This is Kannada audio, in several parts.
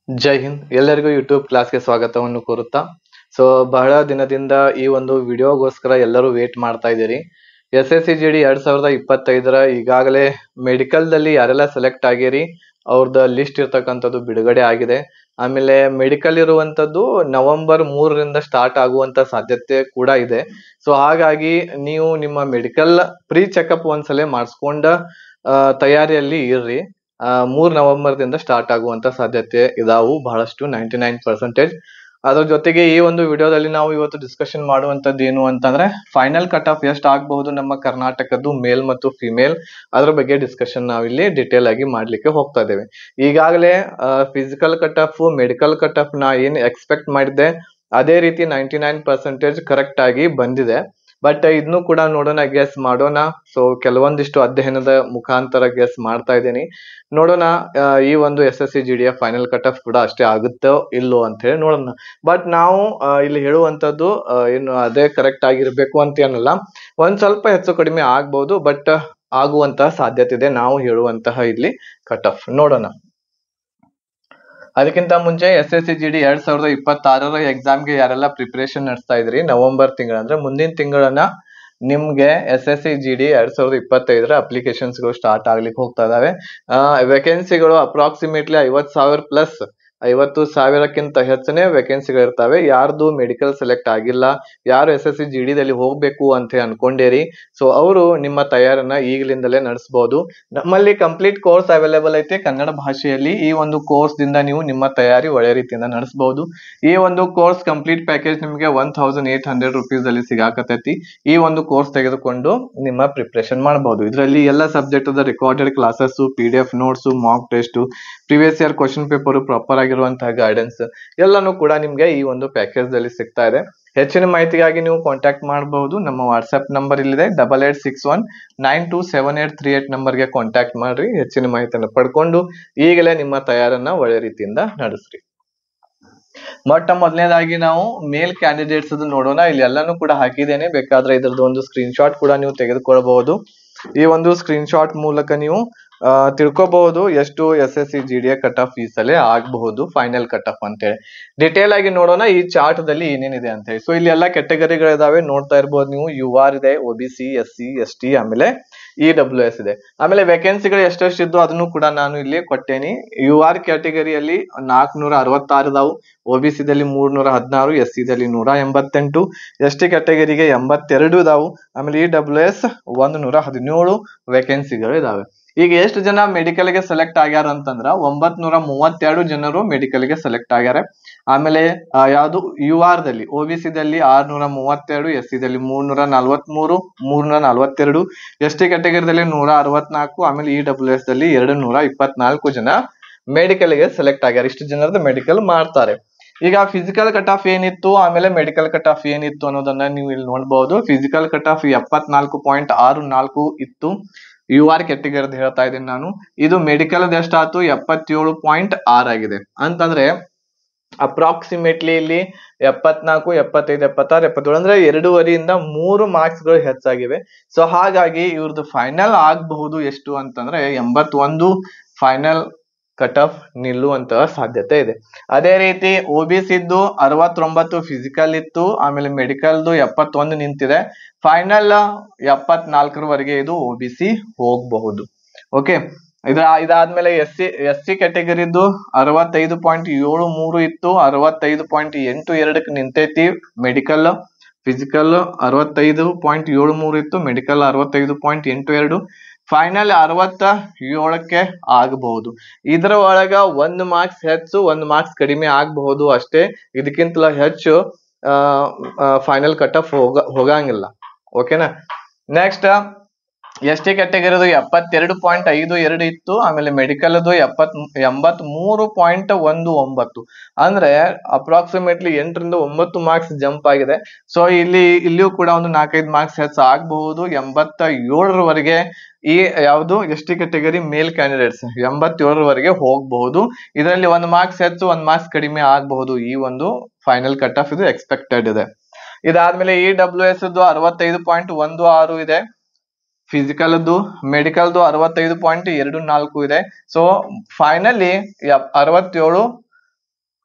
ಜೈ ಹಿಂದ್ ಎಲ್ಲರಿಗೂ ಯೂಟ್ಯೂಬ್ ಕ್ಲಾಸ್ಗೆ ಸ್ವಾಗತವನ್ನು ಕೋರುತ್ತಾ ಸೊ ಬಹಳ ದಿನದಿಂದ ಈ ಒಂದು ವಿಡಿಯೋಗೋಸ್ಕರ ಎಲ್ಲರೂ ವೇಟ್ ಮಾಡ್ತಾ ಇದ್ದೀರಿ. SSCGD 2025 ಈಗಾಗಲೇ ಮೆಡಿಕಲ್ ದಲ್ಲಿ ಯಾರೆಲ್ಲ ಸೆಲೆಕ್ಟ್ ಆಗಿರಿ ಅವ್ರದ್ದು ಲಿಸ್ಟ್ ಇರ್ತಕ್ಕಂಥದ್ದು ಬಿಡುಗಡೆ ಆಗಿದೆ. ಆಮೇಲೆ ಮೆಡಿಕಲ್ ಇರುವಂತದ್ದು ನವೆಂಬರ್ 3ರಿಂದ ಸ್ಟಾರ್ಟ್ ಆಗುವಂತ ಸಾಧ್ಯತೆ ಕೂಡ ಇದೆ. ಸೊ ಹಾಗಾಗಿ ನೀವು ನಿಮ್ಮ ಮೆಡಿಕಲ್ ಪ್ರೀ ಚೆಕಪ್ ಒಂದ್ಸಲ ಮಾಡಿಸ್ಕೊಂಡ ತಯಾರಿಯಲ್ಲಿ ಇರ್ರಿ. 3 ನವೆಂಬರ್ದಿಂದ ಸ್ಟಾರ್ಟ್ ಆಗುವಂತ ಸಾಧ್ಯತೆ ಇದಾವು ಬಹಳಷ್ಟು 99%. ಅದ್ರ ಜೊತೆಗೆ ಈ ಒಂದು ವಿಡಿಯೋದಲ್ಲಿ ನಾವು ಇವತ್ತು ಡಿಸ್ಕಷನ್ ಮಾಡುವಂತದ್ದು ಏನು ಅಂತಂದ್ರೆ ಫೈನಲ್ ಕಟ್ ಆಫ್ ಎಷ್ಟು ಆಗಬಹುದು ನಮ್ಮ ಕರ್ನಾಟಕದ್ದು ಮೇಲ್ ಮತ್ತು ಫಿಮೇಲ್, ಅದ್ರ ಬಗ್ಗೆ ಡಿಸ್ಕಷನ್ ನಾವಿಲ್ಲಿ ಡಿಟೇಲ್ ಆಗಿ ಮಾಡ್ಲಿಕ್ಕೆ ಹೋಗ್ತಾ ಇದ್ದೇವೆ. ಈಗಾಗಲೇ physical cut off medical cut off ನಾ ಏನ್ ಎಕ್ಸ್ಪೆಕ್ಟ್ ಮಾಡಿದ್ದೆ ಅದೇ ರೀತಿ 99% ಕರೆಕ್ಟ್ ಆಗಿ ಬಂದಿದೆ. ಬಟ್ ಇದನ್ನು ಕೂಡ ನೋಡೋಣ, ಗೆಸ್ ಮಾಡೋಣ. ಸೊ ಕೆಲವೊಂದಿಷ್ಟು ಅಧ್ಯಯನದ ಮುಖಾಂತರ ಗೆಸ್ ಮಾಡ್ತಾ ಇದ್ದೀನಿ. ನೋಡೋಣ ಈ ಒಂದು SSCGD ಫೈನಲ್ ಕಟ್ ಆಫ್ ಕೂಡ ಅಷ್ಟೇ ಆಗುತ್ತೋ ಇಲ್ಲೋ ಅಂತ ಹೇಳಿ ನೋಡೋಣ. ಬಟ್ ನಾವು ಇಲ್ಲಿ ಹೇಳುವಂತದ್ದು ಏನು ಅದೇ ಕರೆಕ್ಟ್ ಆಗಿರ್ಬೇಕು ಅಂತ ಏನಲ್ಲ, ಒಂದ್ ಸ್ವಲ್ಪ ಹೆಚ್ಚು ಕಡಿಮೆ ಆಗ್ಬಹುದು, ಬಟ್ ಆಗುವಂತಹ ಸಾಧ್ಯತೆ ಇದೆ ನಾವು ಹೇಳುವಂತಹ ಇಲ್ಲಿ ಕಟ್ ಆಫ್. ನೋಡೋಣ. ಅದಕ್ಕಿಂತ ಮುಂಚೆ SSCGD 2026 ಎಕ್ಸಾಮ್ಗೆ ಯಾರೆಲ್ಲ ಪ್ರಿಪರೇಷನ್ ನಡೆಸ್ತಾ ಇದ್ರಿ ನವೆಂಬರ್ ತಿಂಗಳ ಅಂದ್ರೆ ಮುಂದಿನ ತಿಂಗಳನ್ನ ನಿಮ್ಗೆ SSCGD 2025 ಅಪ್ಲಿಕೇಶನ್ಸ್ ಗಳು ಸ್ಟಾರ್ಟ್ ಆಗ್ಲಿಕ್ಕೆ ಹೋಗ್ತಾ ಇದಾವೆ. ವೇಕೆನ್ಸಿಗಳು ಅಪ್ರಾಕ್ಸಿಮೇಟ್ಲಿ 50,000 ಪ್ಲಸ್ 50,000ಕ್ಕಿಂತ ಹೆಚ್ಚನೇ ವೇಕೆನ್ಸಿಗಳು ಇರ್ತವೆ. ಯಾರ್ದು ಮೆಡಿಕಲ್ ಸೆಲೆಕ್ಟ್ ಆಗಿಲ್ಲ, ಯಾರು SSCGD ದಲ್ಲಿ ಹೋಗ್ಬೇಕು ಅಂತ ಅನ್ಕೊಂಡಿರಿ, ಸೊ ಅವರು ನಿಮ್ಮ ತಯಾರನ್ನ ಈಗಲಿಂದಲೇ ನಡೆಸಬಹುದು. ನಮ್ಮಲ್ಲಿ ಕಂಪ್ಲೀಟ್ ಕೋರ್ಸ್ ಅವೈಲೇಬಲ್ ಐತೆ ಕನ್ನಡ ಭಾಷೆಯಲ್ಲಿ. ಈ ಒಂದು ಕೋರ್ಸ್ ದಿಂದ ನೀವು ನಿಮ್ಮ ತಯಾರಿ ಒಳ್ಳೆ ರೀತಿಯಿಂದ ನಡೆಸಬಹುದು. ಈ ಒಂದು ಕೋರ್ಸ್ ಕಂಪ್ಲೀಟ್ ಪ್ಯಾಕೇಜ್ ನಿಮಗೆ 1800 rupees ಅಲ್ಲಿ ಸಿಗಾಕತೈತಿ. ಈ ಒಂದು ಕೋರ್ಸ್ ತೆಗೆದುಕೊಂಡು ನಿಮ್ಮ ಪ್ರಿಪರೇಷನ್ ಮಾಡಬಹುದು. ಇದರಲ್ಲಿ ಎಲ್ಲ subject recorded classes, PDF notes, mock test, previous year question paper, proper ಆಗಿರುವಂತಹ ಗೈಡೆನ್ಸ್ ಎಲ್ಲಾನು ಕೂಡ ನಿಮ್ಗೆ ಈ ಒಂದು ಪ್ಯಾಕೇಜ್ ದಲ್ಲಿ ಸಿಗ್ತಾ ಇದೆ. ಹೆಚ್ಚಿನ ಮಾಹಿತಿಗಾಗಿ ನೀವು ಕಾಂಟ್ಯಾಕ್ಟ್ ಮಾಡಬಹುದು. ನಮ್ಮ ವಾಟ್ಸ್ಆಪ್ ನಂಬರ್ ಇಲ್ಲಿದೆ 8861927838 ನಂಬರ್ಗೆ ಕಾಂಟ್ಯಾಕ್ಟ್ ಮಾಡ್ರಿ. ಹೆಚ್ಚಿನ ಮಾಹಿತಿಯನ್ನು ಪಡ್ಕೊಂಡು ಈಗಲೇ ನಿಮ್ಮ ತಯಾರನ್ನ ಒಳ್ಳೆ ರೀತಿಯಿಂದ ನಡೆಸ್ರಿ. ಮೊದಲನೇದಾಗಿ ನಾವು ಮೇಲ್ ಕ್ಯಾಂಡಿಡೇಟ್ಸ್ ನೋಡೋಣ. ಇಲ್ಲಿ ಎಲ್ಲಾನು ಕೂಡ ಹಾಕಿದ್ದೇನೆ, ಬೇಕಾದ್ರೆ ಇದ್ರದ್ದು ಒಂದು ಸ್ಕ್ರೀನ್ ಶಾಟ್ ಕೂಡ ನೀವು ತೆಗೆದುಕೊಳ್ಬಹುದು. ಈ ಒಂದು ಸ್ಕ್ರೀನ್ ಶಾಟ್ ಮೂಲಕ ನೀವು ತಿಳ್ಕೊಬಹುದು ಎಷ್ಟು SSCGD ಕಟ್ ಆಫ್ ಈ ಸಲ ಆಗಬಹುದು ಫೈನಲ್ ಕಟ್ ಆಫ್ ಅಂತೇಳಿ. ಡಿಟೇಲ್ ಆಗಿ ನೋಡೋಣ ಈ ಚಾರ್ಟ್ ದಲ್ಲಿ ಏನೇನಿದೆ ಅಂತ ಹೇಳಿ. ಸೊ ಇಲ್ಲಿ ಎಲ್ಲ ಕೆಟಗರಿಗಳಿದಾವೆ, ನೋಡ್ತಾ ಇರ್ಬೋದು ನೀವು. UR ಇದೆ, OBC, SC, ST, ಆಮೇಲೆ EWS ಇದೆ. ಆಮೇಲೆ ವೇಕೆನ್ಸಿಗಳು ಎಷ್ಟೆಷ್ಟಿದ್ದು ಅದನ್ನು ಕೂಡ ನಾನು ಇಲ್ಲಿ ಕೊಟ್ಟೇನಿ. UR ಕ್ಯಾಟಗರಿಯಲ್ಲಿ 466 ಇದಾವು, OBC ದಲ್ಲಿ 316, SC ದಲ್ಲಿ 188, ST ಕ್ಯಾಟಗರಿಗೆ 82 ಇದಾವು, ಆಮೇಲೆ EWS 117 ವೇಕೆನ್ಸಿಗಳು ಇದಾವೆ. ಈಗ ಎಷ್ಟು ಜನ ಮೆಡಿಕಲ್ ಗೆ ಸೆಲೆಕ್ಟ್ ಆಗ್ಯಾರ ಅಂತಂದ್ರ 932 ಜನರು ಮೆಡಿಕಲ್ ಗೆ ಸೆಲೆಕ್ಟ್ ಆಗ್ಯಾರ. ಆಮೇಲೆ ಯಾವ್ದು UR ದಲ್ಲಿ OBC ದಲ್ಲಿ 632, SC ದಲ್ಲಿ 343, 342, ST ಕ್ಯಾಟಗರಿದಲ್ಲಿ 164, ಆಮೇಲೆ EWS ದಲ್ಲಿ 224 ಜನ ಮೆಡಿಕಲ್ ಗೆ ಸೆಲೆಕ್ಟ್ ಆಗ್ಯಾರ. ಇಷ್ಟು ಜನರದ್ದು ಮೆಡಿಕಲ್ ಮಾಡ್ತಾರೆ. ಈಗ ಫಿಸಿಕಲ್ ಕಟ್ ಆಫ್ ಏನಿತ್ತು, ಆಮೇಲೆ ಮೆಡಿಕಲ್ ಕಟ್ ಆಫ್ ಏನಿತ್ತು ಅನ್ನೋದನ್ನ ನೀವು ಇಲ್ಲಿ ನೋಡಬಹುದು. ಫಿಸಿಕಲ್ ಕಟ್ ಆಫ್ 74.64 ಇತ್ತು. UR ಕ್ಯಾಟಗರಿ ಹೇಳ್ತಾ ಇದ್ದೀನಿ ನಾನು. ಇದು ಮೆಡಿಕಲ್ ಎಷ್ಟಾಯ್ತು 77.6 ಆಗಿದೆ. ಅಂತಂದ್ರೆ ಅಪ್ರಾಕ್ಸಿಮೇಟ್ಲಿ ಇಲ್ಲಿ 74, 75, 76, 77 ಅಂದ್ರೆ 2.5 3 ಮಾರ್ಕ್ಸ್ ಗಳು ಹೆಚ್ಚಾಗಿವೆ. ಸೊ ಹಾಗಾಗಿ ಇವ್ರದ್ದು ಫೈನಲ್ ಆಗಬಹುದು ಎಷ್ಟು ಅಂತಂದ್ರೆ 81 ಫೈನಲ್ ಕಟ್ ಆಫ್ ನಿಲ್ಲುವಂತಹ ಸಾಧ್ಯತೆ ಇದೆ. ಅದೇ ರೀತಿ OBC ಇದ್ದು 69 ಫಿಸಿಕಲ್ ಇತ್ತು, ಆಮೇಲೆ ಮೆಡಿಕಲ್ದು 71 ನಿಂತಿದೆ. ಫೈನಲ್ 74ರವರೆಗೆ ಇದು OBC ಹೋಗಬಹುದು. ಓಕೆ, ಇದಾದ್ಮೇಲೆ SC ಕ್ಯಾಟಗರಿದ್ದು 65.73 ಇತ್ತು, 65.82ಕ್ಕೆ ನಿಂತೈತಿ ಮೆಡಿಕಲ್. ಫಿಸಿಕಲ್ 65.73 ಇತ್ತು, ಮೆಡಿಕಲ್ 65.82, ಫೈನಲ್ 67ಕ್ಕೆ ಆಗಬಹುದು. ಇದರ ಒಳಗ 1 ಮಾರ್ಕ್ಸ್ ಹೆಚ್ಚು 1 ಮಾರ್ಕ್ಸ್ ಕಡಿಮೆ ಆಗಬಹುದು ಅಷ್ಟೇ. ಇದಕ್ಕಿಂತಲೂ ಹೆಚ್ಚು ಫೈನಲ್ ಕಟ್ ಆಫ್ ಹೋಗಂಗಿಲ್ಲ. ಓಕೆನಾ. ನೆಕ್ಸ್ಟ್ ST ಕ್ಯಾಟಗರಿದು 72.52 ಇತ್ತು, ಆಮೇಲೆ ಮೆಡಿಕಲ್ದು 83.19 ಅಂದ್ರೆ ಅಪ್ರಾಕ್ಸಿಮೇಟ್ಲಿ 8ರಿಂದ 9 ಮಾರ್ಕ್ಸ್ ಜಂಪ್ ಆಗಿದೆ. ಸೊ ಇಲ್ಲಿಯೂ ಕೂಡ ಒಂದು 4-5 ಮಾರ್ಕ್ಸ್ ಹೆಚ್ಚು ಆಗಬಹುದು. 87ರವರೆಗೆ ಈ ಯಾವುದು ST ಕ್ಯಾಟಗರಿ ಮೇಲ್ ಕ್ಯಾಂಡಿಡೇಟ್ಸ್ 87ರವರೆಗೆ ಹೋಗಬಹುದು. ಇದರಲ್ಲಿ 1 ಮಾರ್ಕ್ಸ್ ಹೆಚ್ಚು 1 ಮಾರ್ಕ್ಸ್ ಕಡಿಮೆ ಆಗಬಹುದು. ಈ ಒಂದು ಫೈನಲ್ ಕಟ್ ಆಫ್ ಇದು ಎಕ್ಸ್ಪೆಕ್ಟೆಡ್ ಇದೆ. ಇದಾದ್ಮೇಲೆ EWS 65.16 ಇದೆ. ಫಿಸಿಕಲ್ ಮೆಡಿಕಲ್ದು 65.24 ಇದೆ. ಸೊ ಫೈನಲಿ 67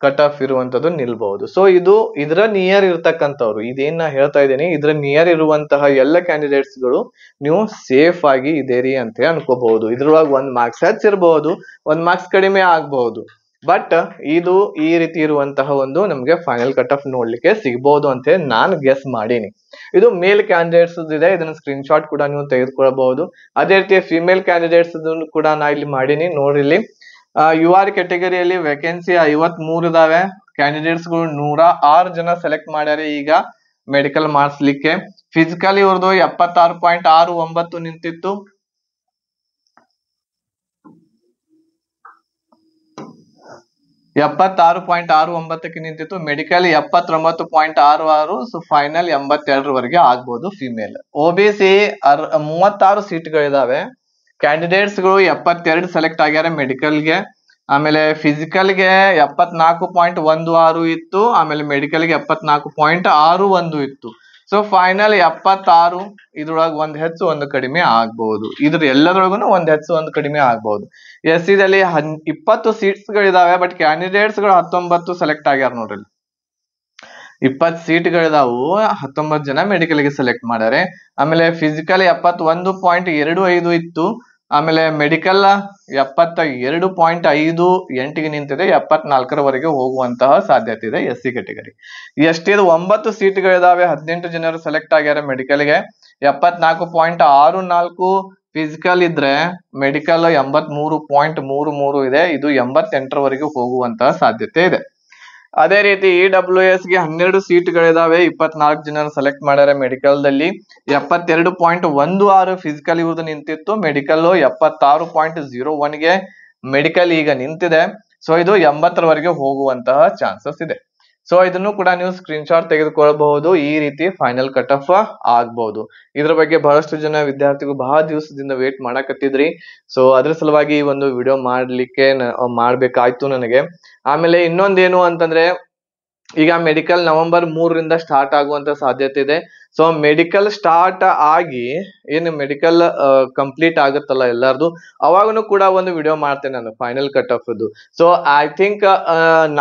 ಕಟ್ ಆಫ್ ಇರುವಂತದ್ದು ನಿಲ್ಬಹುದು. ಸೊ ಇದು ಇದರ ನಿಯರ್ ಇರ್ತಕ್ಕಂಥವ್ರು, ಇದೇನ್ ನಾ ಹೇಳ್ತಾ ಇದ್ದೀನಿ, ಇದ್ರ ನಿಯರ್ ಇರುವಂತಹ ಎಲ್ಲ ಕ್ಯಾಂಡಿಡೇಟ್ಸ್ ಗಳು ನೀವು ಸೇಫ್ ಆಗಿ ಇದೇರಿ ಅಂತ ಅನ್ಕೋಬಹುದು. ಇದ್ರೊಳಗೆ 1 ಮಾರ್ಕ್ಸ್ ಹೆಚ್ಚಿರಬಹುದು, 1 ಮಾರ್ಕ್ಸ್ ಕಡಿಮೆ ಆಗ್ಬಹುದು. ಬಟ್ ಇದು ಈ ರೀತಿ ಇರುವಂತಹ ಒಂದು ನಮ್ಗೆ ಫೈನಲ್ ಕಟ್ ಆಫ್ ನೋಡ್ಲಿಕ್ಕೆ ಸಿಗ್ಬಹುದು ಅಂತ ಹೇಳಿ ನಾನು ಗೆಸ್ ಮಾಡೀನಿ. ಇದು ಮೇಲ್ ಕ್ಯಾಂಡಿಡೇಟ್ಸ್ ಇದೆ, ಇದನ್ನ ಸ್ಕ್ರೀನ್ ಶಾಟ್ ಕೂಡ ನೀವು ತೆಗೆದುಕೊಳ್ಳಬಹುದು. ಅದೇ ರೀತಿ ಫಿಮೇಲ್ ಕ್ಯಾಂಡಿಡೇಟ್ಸ್ ಕೂಡ ನಾ ಇಲ್ಲಿ ಮಾಡೀನಿ. ನೋಡ್ರಿ ಇಲ್ಲಿ UR ಕ್ಯಾಟಗರಿಯಲ್ಲಿ ವೇಕೆನ್ಸಿ 53 ಇದಾವೆ. ಕ್ಯಾಂಡಿಡೇಟ್ಸ್ ಗಳು 106 ಜನ ಸೆಲೆಕ್ಟ್ ಮಾಡ್ಯಾರೆ ಈಗ ಮೆಡಿಕಲ್ ಮಾಡಿಸ್ಲಿಕ್ಕೆ. ಫಿಸಿಕಲ್ ಇವ್ರದ್ದು 76.69 ನಿಂತಿತ್ತು. ನಿಂತಿತ್ತು. ಮೆಡಿಕಲ್ 79.66. ಸೊ ಫೈನಲ್ 82 ಆಗ್ಬಹುದು ಫಿಮೇಲ್. OBC 36 ಸೀಟ್ಗಳಿದಾವೆ. ಕ್ಯಾಂಡಿಡೇಟ್ಸ್ ಗಳು 72 ಸೆಲೆಕ್ಟ್ ಆಗ್ಯಾರ ಮೆಡಿಕಲ್ಗೆ. ಆಮೇಲೆ ಫಿಸಿಕಲ್ಗೆ 74.16 ಇತ್ತು. ಆಮೇಲೆ ಮೆಡಿಕಲ್ಗೆ 74.61 ಇತ್ತು. So final 76. ಇದ್ರೊಳಗೆ ಒಂದ್ ಹೆಚ್ಚು ಒಂದು ಕಡಿಮೆ ಆಗ್ಬಹುದು. ಇದ್ರ ಎಲ್ಲದರೊಳಗೂ ಒಂದ್ ಹೆಚ್ಚು ಒಂದು ಕಡಿಮೆ ಆಗ್ಬಹುದು. SC ದಲ್ಲಿ 20 ಸೀಟ್ಸ್ ಗಳಿದಾವೆ. ಬಟ್ ಕ್ಯಾಂಡಿಡೇಟ್ಸ್ ಗಳು 19 ಸೆಲೆಕ್ಟ್ ಆಗ್ಯಾರ ನೋಡ್ರಿ. 20 ಸೀಟ್ಗಳಿದಾವು, 19 ಜನ ಮೆಡಿಕಲ್ಗೆ ಸೆಲೆಕ್ಟ್ ಮಾಡ್ಯಾರೆ. ಆಮೇಲೆ ಫಿಸಿಕಲ್ 71.25 ಇತ್ತು. ಆಮೇಲೆ ಮೆಡಿಕಲ್ 72.58 ನಿಂತಿದೆ. 74 ಹೋಗುವಂತಹ ಸಾಧ್ಯತೆ ಇದೆ SC ಕ್ಯಾಟಗರಿ. ಎಷ್ಟಿದು 9 ಸೀಟ್ಗಳಿದಾವೆ, 18 ಜನರು ಸೆಲೆಕ್ಟ್ ಆಗ್ಯಾರ ಮೆಡಿಕಲ್ಗೆ. 74.64 ಫಿಸಿಕಲ್ ಇದ್ರೆ ಮೆಡಿಕಲ್ 83.33 ಇದೆ. ಇದು 88 ಹೋಗುವಂತಹ ಸಾಧ್ಯತೆ ಇದೆ. ಅದೇ ರೀತಿ EWS ಗೆ 12 ಸೀಟ್ಗಳಿದಾವೆ, 24 ಜನರು ಸೆಲೆಕ್ಟ್ ಮಾಡ್ಯಾರ ಮೆಡಿಕಲ್ ದಲ್ಲಿ. 72.16 ಫಿಸಿಕಲ್ ಇವ್ರದ್ದು ನಿಂತಿತ್ತು. ಮೆಡಿಕಲ್ 76.01 ಮೆಡಿಕಲ್ ಈಗ ನಿಂತಿದೆ. ಸೊ ಇದು 80 ಹೋಗುವಂತಹ ಚಾನ್ಸಸ್ ಇದೆ. ಸೊ ಇದನ್ನು ಕೂಡ ನೀವು ಸ್ಕ್ರೀನ್ ಶಾಟ್ ತೆಗೆದುಕೊಳ್ಳಬಹುದು. ಈ ರೀತಿ ಫೈನಲ್ ಕಟ್ ಆಫ್ ಆಗ್ಬಹುದು. ಇದ್ರ ಬಗ್ಗೆ ಬಹಳಷ್ಟು ಜನ ವಿದ್ಯಾರ್ಥಿಗಳು ಬಹಳ ದಿವಸದಿಂದ ವೇಟ್ ಮಾಡಕತ್ತಿದ್ರಿ. ಸೊ ಅದ್ರ ಸಲುವಾಗಿ ಈ ಒಂದು ವಿಡಿಯೋ ಮಾಡ್ಬೇಕಾಯ್ತು ನನಗೆ. ಆಮೇಲೆ ಇನ್ನೊಂದೇನು ಅಂತಂದ್ರೆ, ಈಗ ಮೆಡಿಕಲ್ ನವೆಂಬರ್ 3 ಸ್ಟಾರ್ಟ್ ಆಗುವಂತ ಸಾಧ್ಯತೆ ಇದೆ. ಸೊ ಮೆಡಿಕಲ್ ಸ್ಟಾರ್ಟ್ ಆಗಿ ಏನು ಮೆಡಿಕಲ್ ಕಂಪ್ಲೀಟ್ ಆಗುತ್ತಲ್ಲ ಎಲ್ಲಾರ್ದು, ಅವಾಗನು ಕೂಡ ಒಂದು ವಿಡಿಯೋ ಮಾಡ್ತೇನೆ ನಾನು final cut off. So I think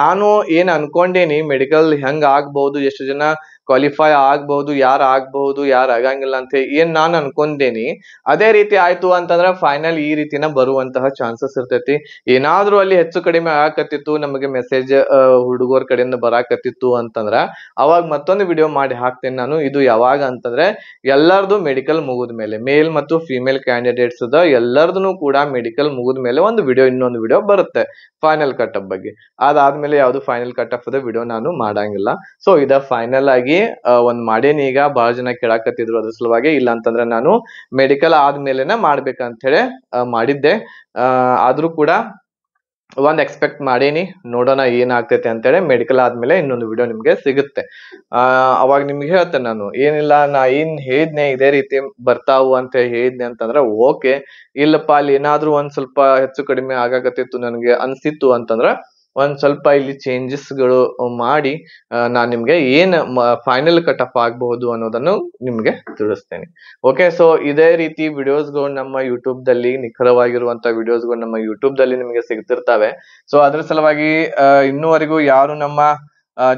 ನಾನು ಏನ್ ಅನ್ಕೊಂಡೇನಿ ಮೆಡಿಕಲ್ ಹೆಂಗ್ ಆಗ್ಬಹುದು, ಎಷ್ಟು ಜನ ಕ್ವಾಲಿಫೈ ಆಗ್ಬಹುದು, ಯಾರು ಆಗ್ಬಹುದು, ಯಾರು ಆಗಂಗಿಲ್ಲ ಅಂತ ಏನ್ ನಾನು ಅನ್ಕೊಂಡೇನಿ ಅದೇ ರೀತಿ ಆಯ್ತು ಅಂತಂದ್ರೆ ಫೈನಲ್ ಈ ರೀತಿನ ಬರುವಂತಹ ಚಾನ್ಸಸ್ ಇರ್ತೈತಿ. ಏನಾದ್ರೂ ಅಲ್ಲಿ ಹೆಚ್ಚು ಕಡಿಮೆ ಆಗಕತ್ತಿತ್ತು, ನಮಗೆ ಮೆಸೇಜ್ ಹುಡುಗರ ಕಡೆಯಿಂದ ಬರಾಕತ್ತಿತ್ತು ಅಂತಂದ್ರ ಅವಾಗ ಮತ್ತೊಂದು ವಿಡಿಯೋ ಮಾಡಿ ಹಾಕ್ತೇನೆ ನಾನು. ಇದು ಯಾವಾಗ ಅಂತಂದ್ರೆ ಎಲ್ಲರದು ಮೆಡಿಕಲ್ ಮುಗಿದ ಮೇಲೆ, ಮೇಲ್ ಮತ್ತು ಫಿಮೇಲ್ ಕ್ಯಾಂಡಿಡೇಟ್ಸ್ ಎಲ್ಲರದು ಕೂಡ ಮೆಡಿಕಲ್ ಮುಗಿದ ಮೇಲೆ ಇನ್ನೊಂದು ವಿಡಿಯೋ ಬರುತ್ತೆ ಫೈನಲ್ ಕಟ್ ಆಫ್ ಬಗ್ಗೆ. ಅದಾದ್ಮೇಲೆ ಯಾವ್ದು ಫೈನಲ್ ಕಟ್ ಆಫ್ ವಿಡಿಯೋ ನಾನು ಮಾಡಂಗಿಲ್ಲ. ಸೊ ಇದ ಫೈನಲ್ ಆಗಿ ಒಂದ್ ಮಾಡೇನಿ. ಈಗ ಬಹಳ ಜನ ಕೇಳಾಕತ್ತಿದ್ರು ಅದ್ರ ಸಲುವಾಗಿ. ಇಲ್ಲ ಅಂತಂದ್ರೆ ನಾನು ಮೆಡಿಕಲ್ ಆದ್ಮೇಲೆನ ಮಾಡ್ಬೇಕಂತ ಹೇಳಿ ಮಾಡಿದ್ದೆ. ಆದ್ರೂ ಕೂಡ ಒಂದ್ ಎಕ್ಸ್ಪೆಕ್ಟ್ ಮಾಡೇನಿ, ನೋಡೋಣ ಏನಾಗ್ತೈತೆ ಅಂತೇಳಿ. ಮೆಡಿಕಲ್ ಆದ್ಮೇಲೆ ಇನ್ನೊಂದು ವಿಡಿಯೋ ನಿಮ್ಗೆ ಸಿಗುತ್ತೆ. ಅವಾಗ ನಿಮ್ಗೆ ಹೇಳ್ತೇನೆ ನಾನು. ಏನಿಲ್ಲ, ನಾ ಏನ್ ಹೇಳಿದ್ನೆ ಇದೇ ರೀತಿ ಬರ್ತಾವು ಅಂತ ಹೇಳಿದ್ನೆ ಅಂತಂದ್ರೆ ಓಕೆ. ಇಲ್ಲಪ್ಪ ಅಲ್ಲಿ ಏನಾದ್ರೂ ಒಂದ್ ಸ್ವಲ್ಪ ಹೆಚ್ಚು ಕಡಿಮೆ ಆಗಾಕತ್ತಿತ್ತು ನನಗೆ ಅನ್ಸಿತ್ತು ಅಂತಂದ್ರ ಒಂದ್ ಸ್ವಲ್ಪ ಇಲ್ಲಿ ಚೇಂಜಸ್ ಗಳು ಮಾಡಿ ನಾನ್ ನಿಮ್ಗೆ ಏನ್ ಫೈನಲ್ ಕಟ್ ಆಫ್ ಆಗಬಹುದು ಅನ್ನೋದನ್ನು ನಿಮ್ಗೆ ತಿಳಿಸ್ತೇನೆ. ಓಕೆ, ಸೊ ಇದೇ ರೀತಿ ವಿಡಿಯೋಸ್ಗಳು ನಮ್ಮ ಯೂಟ್ಯೂಬ್ ದಲ್ಲಿ, ನಿಖರವಾಗಿರುವಂತಹ ವಿಡಿಯೋಸ್ಗಳು ನಮ್ಮ ಯೂಟ್ಯೂಬ್ ದಲ್ಲಿ ನಿಮಗೆ ಸಿಗ್ತಿರ್ತಾವೆ. ಸೊ ಅದ್ರ ಸಲುವಾಗಿ ಇನ್ನೂವರೆಗೂ ಯಾರು ನಮ್ಮ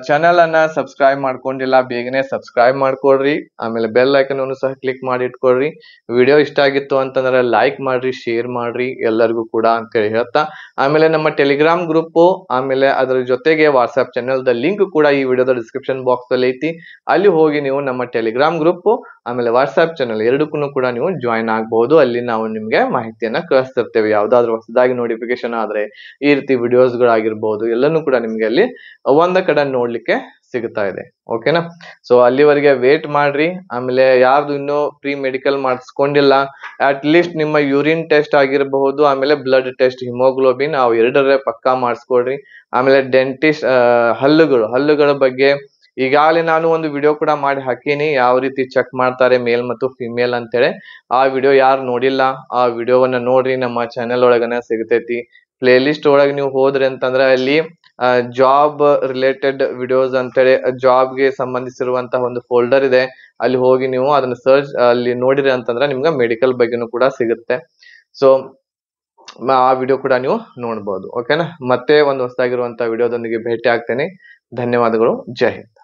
ಚಾನೆಲ್ ಅನ್ನ ಸಬ್ಸ್ಕ್ರೈಬ್ ಮಾಡ್ಕೊಂಡಿಲ್ಲ, ಬೇಗನೆ ಸಬ್ಸ್ಕ್ರೈಬ್ ಮಾಡ್ಕೊಳ್ರಿ. ಆಮೇಲೆ ಬೆಲ್ ಐಕನ್ ಅನ್ನು ಸಹ ಕ್ಲಿಕ್ ಮಾಡಿ ಇಟ್ಕೊಳ್ರಿ. ವಿಡಿಯೋ ಇಷ್ಟ ಆಗಿತ್ತು ಅಂತಂದ್ರೆ ಲೈಕ್ ಮಾಡ್ರಿ, ಶೇರ್ ಮಾಡ್ರಿ ಎಲ್ಲರಿಗೂ ಕೂಡ ಅಂತೇಳಿ ಹೇಳ್ತಾ, ಆಮೇಲೆ ನಮ್ಮ ಟೆಲಿಗ್ರಾಮ್ ಗ್ರೂಪ್, ಆಮೇಲೆ ಅದರ ಜೊತೆಗೆ ವಾಟ್ಸ್ಆಪ್ ಚಾನೆಲ್ ದ ಲಿಂಕ್ ಕೂಡ ಈ ವಿಡಿಯೋದ ಡಿಸ್ಕ್ರಿಪ್ಷನ್ ಬಾಕ್ಸ್ ಅಲ್ಲಿ ಐತಿ. ಅಲ್ಲಿ ಹೋಗಿ ನೀವು ನಮ್ಮ ಟೆಲಿಗ್ರಾಮ್ ಗ್ರೂಪ್ ಆಮೇಲೆ ವಾಟ್ಸ್ಆಪ್ ಚಾನೆಲ್ ಎರಡಕ್ಕೂ ಕೂಡ ನೀವು ಜಾಯಿನ್ ಆಗಬಹುದು. ಅಲ್ಲಿ ನಾವು ನಿಮ್ಗೆ ಮಾಹಿತಿಯನ್ನ ಕಳಿಸ್ತಿರ್ತೇವೆ. ಯಾವ್ದಾದ್ರು ಹೊಸದಾಗಿ ನೋಟಿಫಿಕೇಶನ್ ಆದ್ರೆ, ಈ ರೀತಿ ವಿಡಿಯೋಸ್ ಗಳಾಗಿರ್ಬಹುದು, ಎಲ್ಲಾನು ಕೂಡ ನಿಮ್ಗೆ ಅಲ್ಲಿ ಒಂದ ಕಡೆ ನೋಡ್ಲಿಕ್ಕೆ ಸಿಗ್ತಾ ಇದೆ. ಓಕೆನಾ? ಸೊ ಅಲ್ಲಿವರೆಗೆ ವೇಟ್ ಮಾಡ್ರಿ. ಆಮೇಲೆ ಯಾರ್ದು ಇನ್ನೂ ಪ್ರೀ ಮೆಡಿಕಲ್ ಮಾಡಿಸ್ಕೊಂಡಿಲ್ಲ, ಅಟ್ ಲೀಸ್ಟ್ ನಿಮ್ಮ ಯೂರಿನ್ ಟೆಸ್ಟ್ ಆಗಿರಬಹುದು, ಆಮೇಲೆ ಬ್ಲಡ್ ಟೆಸ್ಟ್, ಹಿಮೋಗ್ಲೋಬಿನ್, ಅವು ಎರಡರೇ ಪಕ್ಕಾ ಮಾಡಿಸ್ಕೊಡ್ರಿ. ಆಮೇಲೆ ಡೆಂಟಿಸ್ಟ್, ಹಲ್ಲುಗಳ ಬಗ್ಗೆ ಈಗಾಗಲೇ ನಾನು ಒಂದು ವಿಡಿಯೋ ಕೂಡ ಮಾಡಿ ಹಾಕೀನಿ, ಯಾವ ರೀತಿ ಚೆಕ್ ಮಾಡ್ತಾರೆ ಮೇಲ್ ಮತ್ತು ಫಿಮೇಲ್ ಅಂತೇಳಿ. ಆ ವಿಡಿಯೋ ಯಾರು ನೋಡಿಲ್ಲ ಆ ವಿಡಿಯೋವನ್ನ ನೋಡ್ರಿ, ನಮ್ಮ ಚಾನೆಲ್ ಒಳಗನ ಸಿಗ್ತೈತಿ. ಪ್ಲೇ ಲಿಸ್ಟ್ ಒಳಗೆ ನೀವು ಹೋದ್ರಿ ಅಂತಂದ್ರೆ ಅಲ್ಲಿ ಜಾಬ್ ರಿಲೇಟೆಡ್ ವಿಡಿಯೋಸ್ ಅಂತೇಳಿ ಜಾಬ್ಗೆ ಸಂಬಂಧಿಸಿರುವಂತಹ ಒಂದು ಫೋಲ್ಡರ್ ಇದೆ. ಅಲ್ಲಿ ಹೋಗಿ ನೀವು ಅದನ್ನ ಅಲ್ಲಿ ನೋಡಿರಿ ಅಂತಂದ್ರೆ ನಿಮ್ಗೆ ಮೆಡಿಕಲ್ ಬಗ್ಗೆನೂ ಕೂಡ ಸಿಗುತ್ತೆ. ಸೊ ಆ ವಿಡಿಯೋ ಕೂಡ ನೀವು ನೋಡ್ಬೋದು. ಓಕೆನಾ? ಮತ್ತೆ ಒಂದು ಹೊಸದಾಗಿರುವಂತಹ ವಿಡಿಯೋದೊಂದಿಗೆ ಭೇಟಿ ಆಗ್ತೇನೆ. ಧನ್ಯವಾದಗಳು. ಜೈ ಹಿಂದ್.